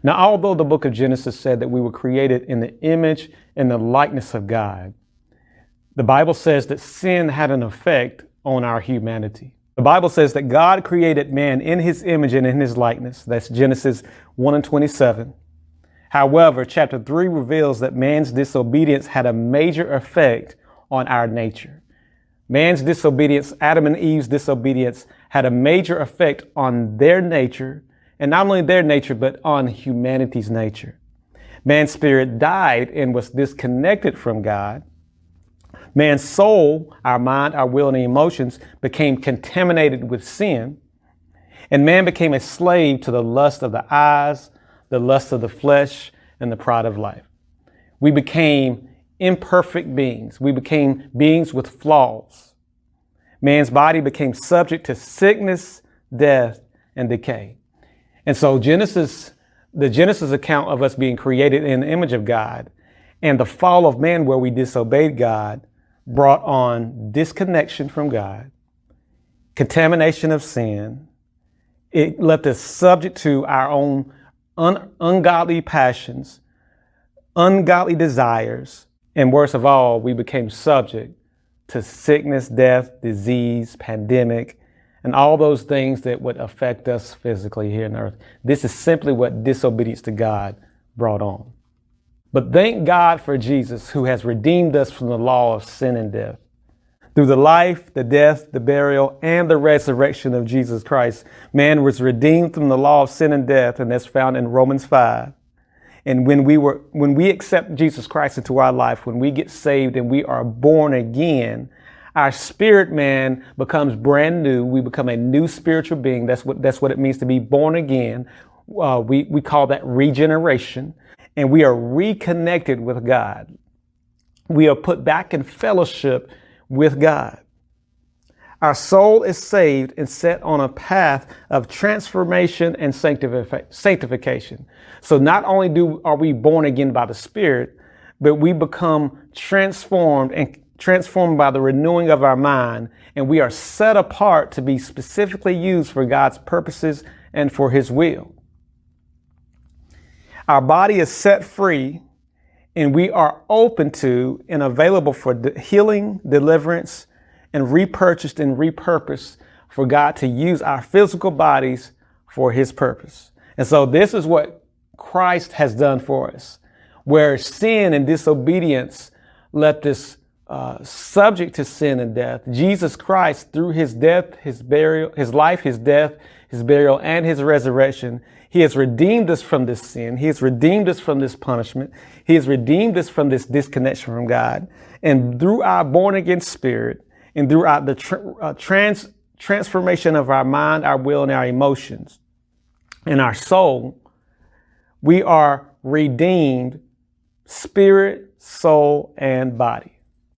Now, although the book of Genesis said that we were created in the image and the likeness of God, the Bible says that sin had an effect on our humanity. The Bible says that God created man in his image and in his likeness. That's Genesis 1:27. However, chapter 3 reveals that man's disobedience had a major effect on our nature. Man's disobedience, Adam and Eve's disobedience, had a major effect on their nature, and not only their nature, but on humanity's nature. Man's spirit died and was disconnected from God. Man's soul, our mind, our will, and emotions became contaminated with sin, and man became a slave to the lust of the eyes, the lust of the flesh, and the pride of life. We became imperfect beings. We became beings with flaws. Man's body became subject to sickness, death, and decay. And so the Genesis account of us being created in the image of God and the fall of man where we disobeyed God brought on disconnection from God, contamination of sin. It left us subject to our own ungodly passions, ungodly desires, and worst of all, we became subject to sickness, death, disease, pandemic, and all those things that would affect us physically here on earth. This is simply what disobedience to God brought on. But thank God for Jesus, who has redeemed us from the law of sin and death. Through the life, the death, the burial, and the resurrection of Jesus Christ, man was redeemed from the law of sin and death, and that's found in Romans 5. And when we accept Jesus Christ into our life, when we get saved and we are born again, our spirit man becomes brand new. We become a new spiritual being. That's what it means to be born again. We call that regeneration, and we are reconnected with God. We are put back in fellowship with God. Our soul is saved and set on a path of transformation and sanctification. So not only are we born again by the Spirit, but we become transformed by the renewing of our mind, and we are set apart to be specifically used for God's purposes and for His will. Our body is set free, and we are open to and available for healing, deliverance, and repurchased and repurposed for God to use our physical bodies for His purpose. And so this is what Christ has done for us, where sin and disobedience left us subject to sin and death. Jesus Christ, through His death, His burial, His life, His death, His burial, and His resurrection, He has redeemed us from this sin. He has redeemed us from this punishment. He has redeemed us from this disconnection from God. And through our born again spirit, and throughout the transformation of our mind, our will, and our emotions, and our soul, we are redeemed spirit, soul, and body.